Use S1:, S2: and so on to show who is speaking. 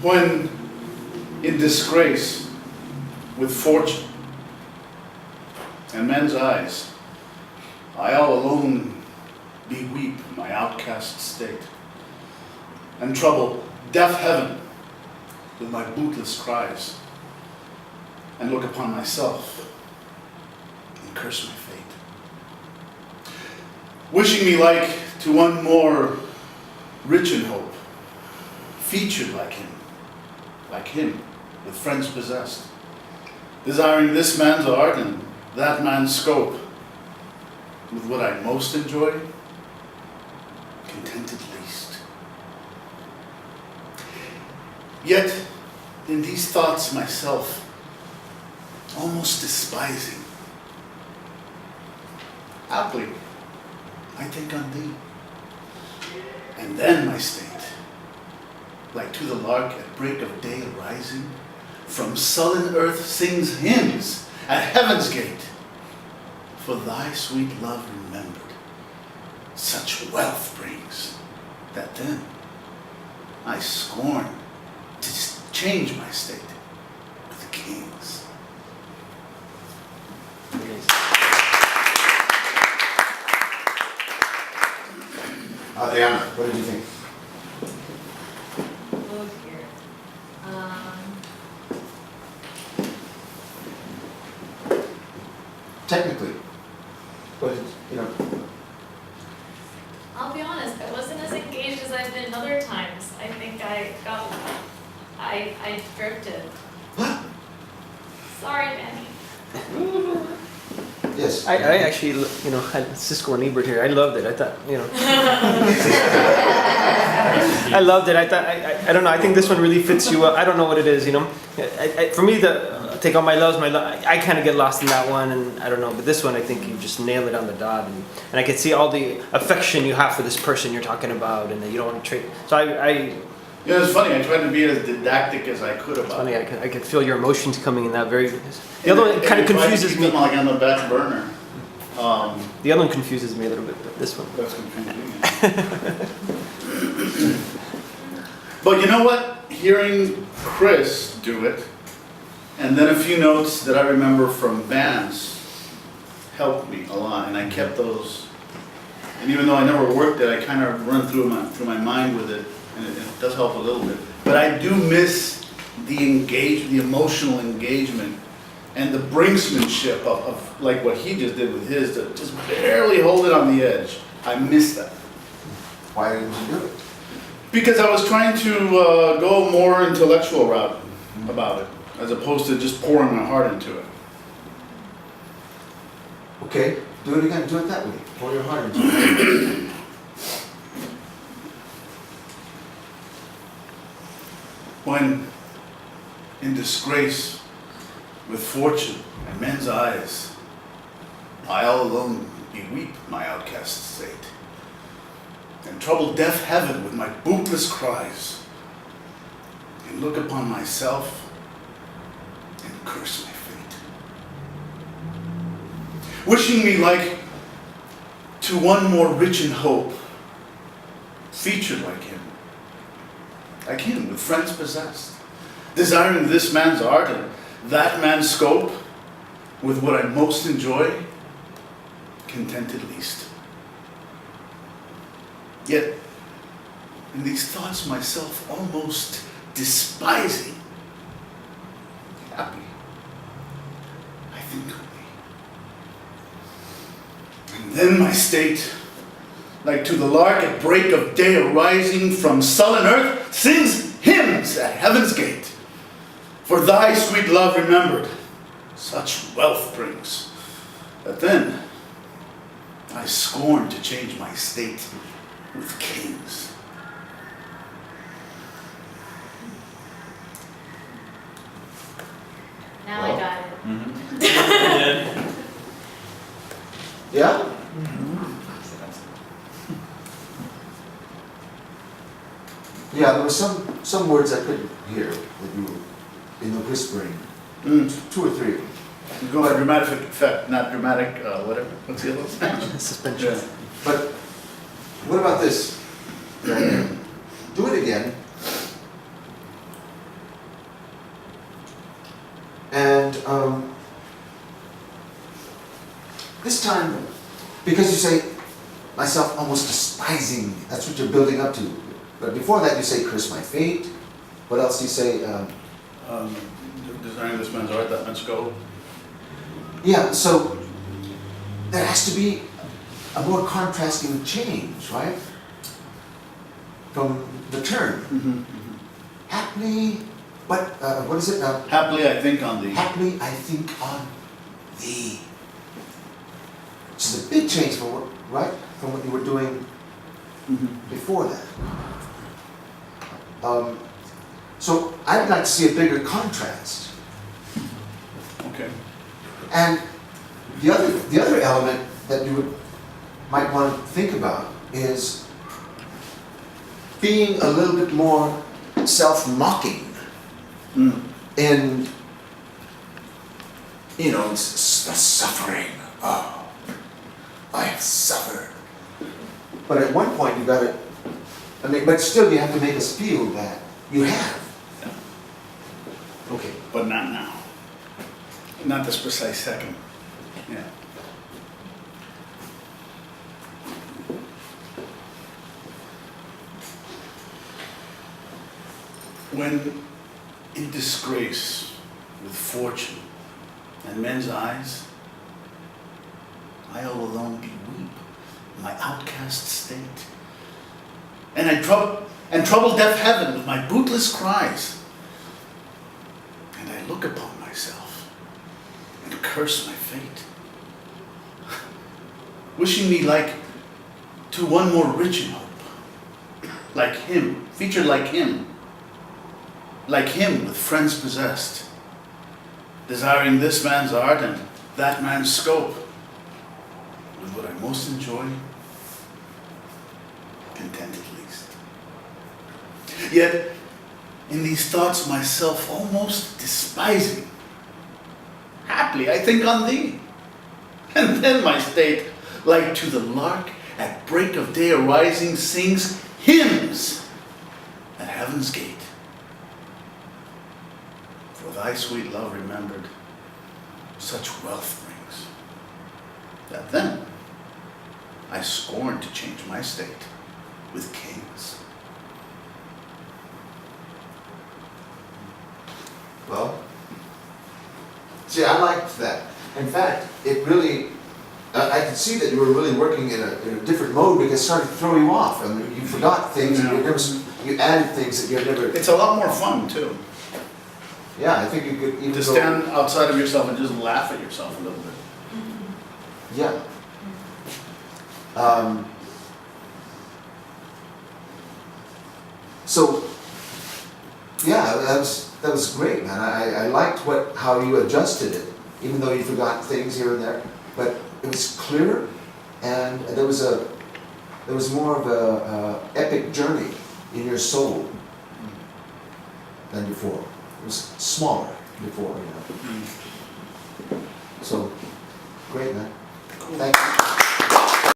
S1: When in disgrace with fortune and men's eyes, I all alone beweep my outcast state, and trouble deaf heaven with my bootless cries, and look upon myself and curse my fate. Wishing me like to one more rich in hope, featured like him, with friends possessed, desiring this man's art and that man's scope, with what I most enjoy, contented least. Yet, in these thoughts myself, almost despising, haply I think on thee, and then my state, like to the lark at break of day arising, from sullen earth sings hymns at heaven's gate, for thy sweet love remembered, such wealth brings, that then I scorn to change my state with kings.
S2: Adriana, what did you think?
S3: Oh dear.
S2: Technically, but
S3: I'll be honest, I wasn't as engaged as I've been other times. I think I drifted. Sorry, Manny.
S2: yes.
S4: I actually, had Siskel and Ebert here. I loved it. I thought, I loved it. I thought, I don't know. I think this one really fits you well. I don't know what it is, for me, Take All My Loves, I kind of get lost in that one, and I don't know. But this one, I think you just nail it on the dot, and I can see all the affection you have for this person you're talking about, and that you don't want to trade. So
S1: It's funny, I tried to be as didactic as I could about
S4: funny.
S1: it.
S4: I could feel your emotions coming in that very. The other one kind of confuses me.
S1: Like on the back burner.
S4: The other one confuses me a little bit, but this one.
S1: That's confusing. But you know what? Hearing Chris do it, and then a few notes that I remember from bands helped me a lot, and I kept those. And even though I never worked it, I kind of run through my mind with it, and it does help a little bit. But I do miss the emotional engagement, and the brinksmanship of like what he just did with his, to just barely hold it on the edge. I miss that.
S2: Why didn't you do it?
S1: Because I was trying to go more intellectual route about it, as opposed to just pouring my heart into it.
S2: Okay, do it again. Do it that way. Pour your heart into it.
S1: When in disgrace with fortune and men's eyes, I all alone beweep my outcast state, and trouble deaf heaven with my bootless cries, and look upon myself and curse my fate. Wishing me like to one more rich in hope, featured like him with friends possessed, desiring this man's art and that man's scope, with what I most enjoy, contented least. Yet, in these thoughts myself almost despising, happy, I think of thee. And then my state, like to the lark at break of day arising from sullen earth, sings hymns at heaven's gate. For thy sweet love remembered, such wealth brings, that then I scorn to change my state with kings.
S3: Now I got it.
S2: Yeah? Yeah, there were some words I couldn't hear that you were in the whispering. Two or three of them.
S1: You go by dramatic effect, not dramatic, whatever. What's the other one?
S4: Suspension.
S1: Yeah.
S2: But what about this? Do it again, And this time, because you say, myself almost despising, that's what you're building up to. But before that you say, curse my fate. What else do you say?
S1: Designing this man's art, that man's go.
S2: Yeah, so there has to be a more contrasting change, right? From the turn. Haply, but what is it?
S1: Happily I think on thee.
S2: Haply I think on thee. Which is a big change from what, right? From what you were doing before that. So I'd like to see a bigger contrast.
S1: Okay.
S2: And the other element that you might want to think about is being a little bit more self-mocking in, you know, the suffering. Oh, I have suffered. But at one point you got to, I mean, but still you have to make us feel that you have. Okay.
S1: But not now. Not this precise second. Yeah. When in disgrace with fortune and men's eyes, I all alone be weep, my outcast state. And I trouble deaf heaven with my bootless cries. And I look upon myself and curse my fate, wishing me like to one more rich in hope, like him, featured like him with friends possessed, desiring this man's art and that man's scope, with what I most enjoy, content at least. Yet, in these thoughts myself almost despising, haply I think on thee, and then my state, like to the lark at break of day arising, sings hymns at heaven's gate. For thy sweet love remembered, such wealth brings, that then I scorn to change my state with kings.
S2: Well, see, I liked that. In fact, it really, I could see that you were really working in a different mode because it started to throw you off. I mean, you forgot things and you added things that you had never.
S1: It's a lot more fun too.
S2: Yeah, I think you could even
S1: To
S2: go-
S1: stand outside of yourself and just laugh at yourself a little bit.
S2: Yeah. So, yeah, that was great, man. I liked how you adjusted it, even though you forgot things here and there. But it was clear, and there was more of a epic journey in your soul than before. It was smaller before, you know. So, great, man.
S1: Cool.
S2: Thank you.